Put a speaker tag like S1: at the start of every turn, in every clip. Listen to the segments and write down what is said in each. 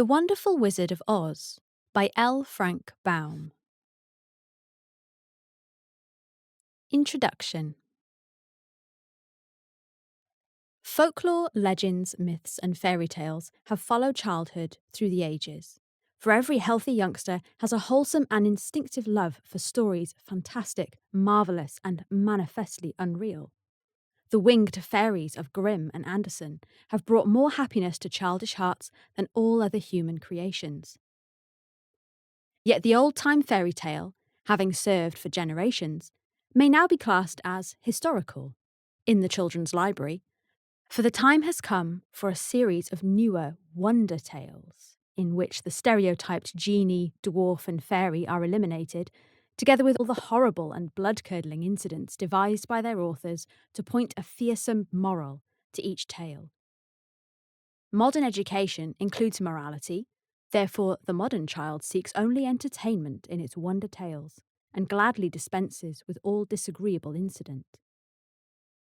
S1: The Wonderful Wizard of Oz by L. Frank Baum. Introduction. Folklore, legends, myths, and fairy tales have followed childhood through the ages. For every healthy youngster has a wholesome and instinctive love for stories fantastic, marvellous, and manifestly unreal. The winged fairies of Grimm and Andersen have brought more happiness to childish hearts than all other human creations. Yet the old-time fairy tale, having served for generations, may now be classed as historical in the children's library, for the time has come for a series of newer wonder tales in which the stereotyped genie, dwarf, and fairy are eliminated, together with all the horrible and blood-curdling incidents devised by their authors to point a fearsome moral to each tale. Modern education includes morality. Therefore, the modern child seeks only entertainment in its wonder tales, and gladly dispenses with all disagreeable incident.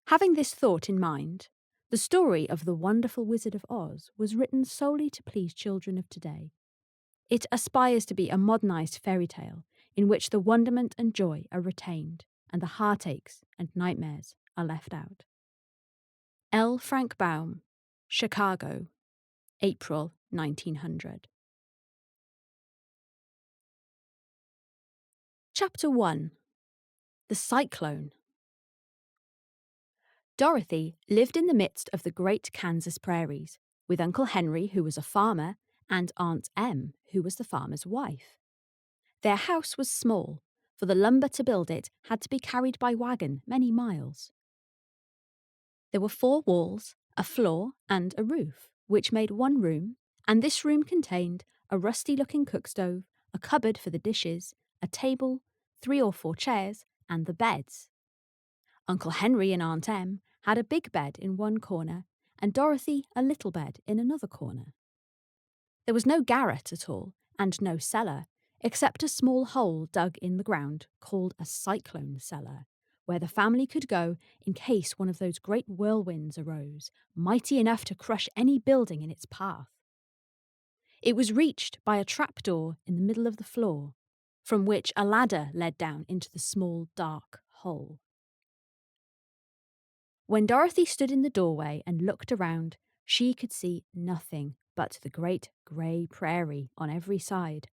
S1: Having this thought in mind, the story of The Wonderful Wizard of Oz was written solely to please children of today. It aspires to be a modernised fairy tale in which the wonderment and joy are retained, and the heartaches and nightmares are left out. L. Frank Baum, Chicago, April 1900. Chapter 1. The Cyclone. Dorothy lived in the midst of the great Kansas prairies, with Uncle Henry, who was a farmer, and Aunt Em, who was the farmer's wife. Their house was small, for the lumber to build it had to be carried by wagon many miles. There were 4 walls, a floor, and a roof, which made one room, and this room contained a rusty-looking cook stove, a cupboard for the dishes, a table, 3 or 4 chairs, and the beds. Uncle Henry and Aunt Em had a big bed in one corner, and Dorothy a little bed in another corner. There was no garret at all, and no cellar, except a small hole dug in the ground called a cyclone cellar, where the family could go in case one of those great whirlwinds arose, mighty enough to crush any building in its path. It was reached by a trapdoor in the middle of the floor, from which a ladder led down into the small, dark hole. When Dorothy stood in the doorway and looked around, she could see nothing but the great grey prairie on every side.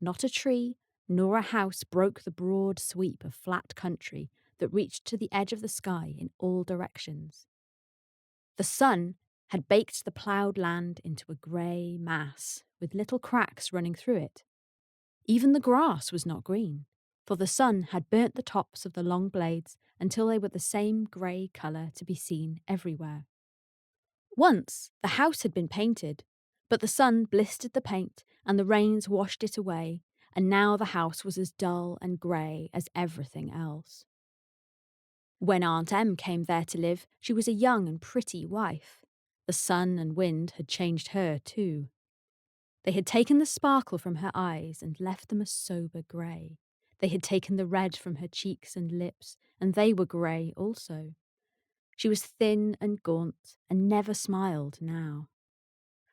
S1: Not a tree nor a house broke the broad sweep of flat country that reached to the edge of the sky in all directions. The sun had baked the ploughed land into a grey mass, with little cracks running through it. Even the grass was not green, for the sun had burnt the tops of the long blades until they were the same grey colour to be seen everywhere. Once the house had been painted, but the sun blistered the paint and the rains washed it away, and now the house was as dull and grey as everything else. When Aunt Em came there to live, she was a young and pretty wife. The sun and wind had changed her too. They had taken the sparkle from her eyes and left them a sober grey. They had taken the red from her cheeks and lips, and they were grey also. She was thin and gaunt, and never smiled now.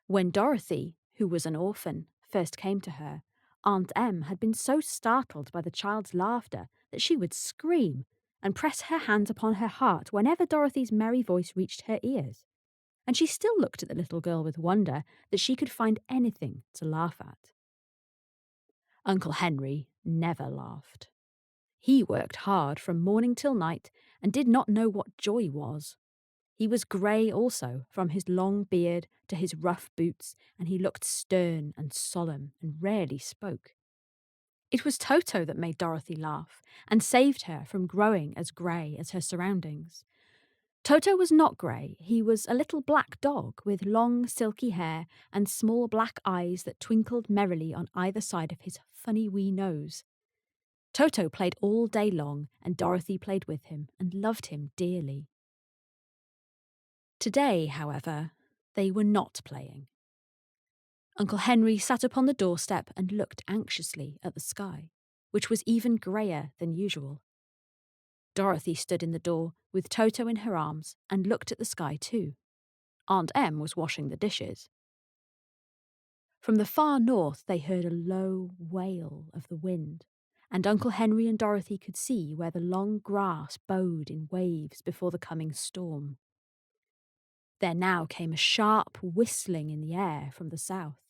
S1: When Dorothy, who was an orphan, first came to her, Aunt Em had been so startled by the child's laughter that she would scream and press her hands upon her heart whenever Dorothy's merry voice reached her ears. And she still looked at the little girl with wonder that she could find anything to laugh at. Uncle Henry never laughed. He worked hard from morning till night and did not know what joy was. He was grey also, from his long beard to his rough boots, and he looked stern and solemn and rarely spoke. It was Toto that made Dorothy laugh and saved her from growing as grey as her surroundings. Toto was not grey. He was a little black dog with long silky hair and small black eyes that twinkled merrily on either side of his funny wee nose. Toto played all day long, and Dorothy played with him and loved him dearly. Today, however, they were not playing. Uncle Henry sat upon the doorstep and looked anxiously at the sky, which was even greyer than usual. Dorothy stood in the door with Toto in her arms and looked at the sky too. Aunt Em was washing the dishes. From the far north, they heard a low wail of the wind, and Uncle Henry and Dorothy could see where the long grass bowed in waves before the coming storm. There now came a sharp whistling in the air from the south,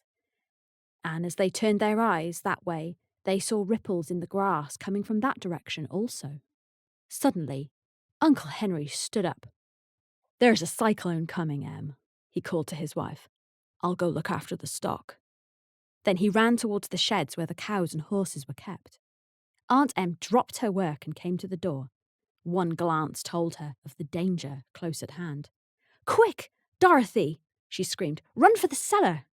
S1: and as they turned their eyes that way, they saw ripples in the grass coming from that direction also. Suddenly, Uncle Henry stood up. "There's a cyclone coming, Em," he called to his wife. "I'll go look after the stock." Then he ran towards the sheds where the cows and horses were kept. Aunt Em dropped her work and came to the door. One glance told her of the danger close at hand. "Quick, Dorothy!" she screamed. "Run for the cellar!"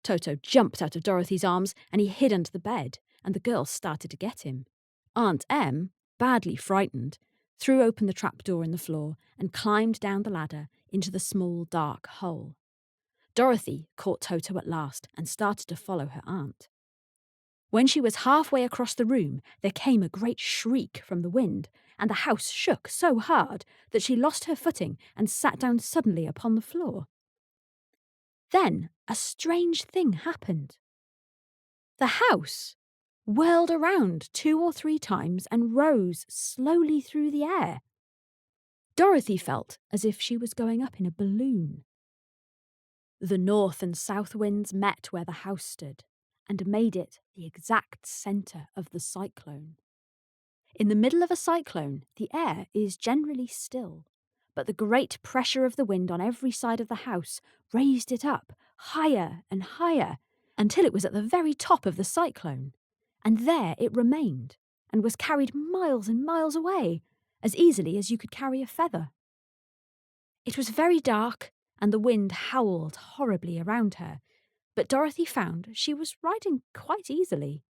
S1: Toto jumped out of Dorothy's arms and he hid under the bed, and the girls started to get him. Aunt Em, badly frightened, threw open the trapdoor in the floor and climbed down the ladder into the small dark hole. Dorothy caught Toto at last and started to follow her aunt. When she was halfway across the room, there came a great shriek from the wind, and the house shook so hard that she lost her footing and sat down suddenly upon the floor. Then a strange thing happened. The house whirled around 2 or 3 times and rose slowly through the air. Dorothy felt as if she was going up in a balloon. The north and south winds met where the house stood and made it the exact centre of the cyclone. In the middle of a cyclone, the air is generally still, but the great pressure of the wind on every side of the house raised it up higher and higher until it was at the very top of the cyclone. And there it remained and was carried miles and miles away, as easily as you could carry a feather. It was very dark, and the wind howled horribly around her, but Dorothy found she was riding quite easily.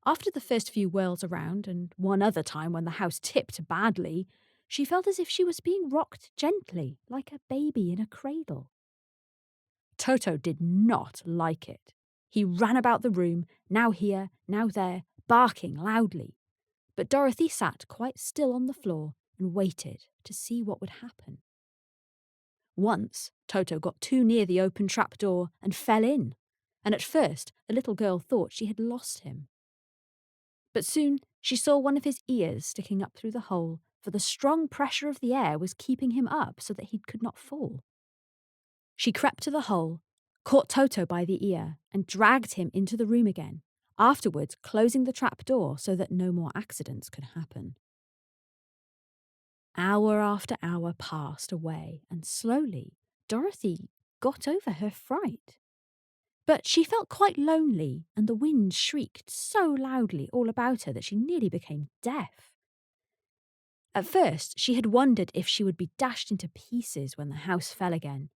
S1: After the first few whirls around, and one other time when the house tipped badly, she felt as if she was being rocked gently, like a baby in a cradle. Toto did not like it. He ran about the room, now here, now there, barking loudly. But Dorothy sat quite still on the floor and waited to see what would happen. Once, Toto got too near the open trapdoor and fell in, and at first the little girl thought she had lost him. But soon she saw one of his ears sticking up through the hole, for the strong pressure of the air was keeping him up so that he could not fall. She crept to the hole, caught Toto by the ear, and dragged him into the room again, afterwards closing the trapdoor so that no more accidents could happen. Hour after hour passed away, and slowly Dorothy got over her fright. But she felt quite lonely, and the wind shrieked so loudly all about her that she nearly became deaf. At first, she had wondered if she would be dashed into pieces when the house fell again.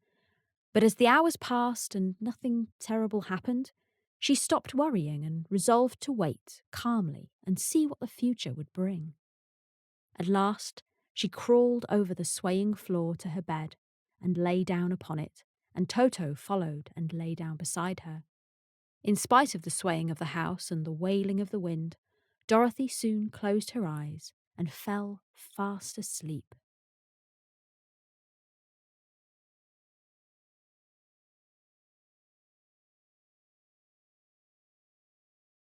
S1: But as the hours passed and nothing terrible happened, she stopped worrying and resolved to wait calmly and see what the future would bring. At last, she crawled over the swaying floor to her bed and lay down upon it, and Toto followed and lay down beside her. In spite of the swaying of the house and the wailing of the wind, Dorothy soon closed her eyes and fell fast asleep.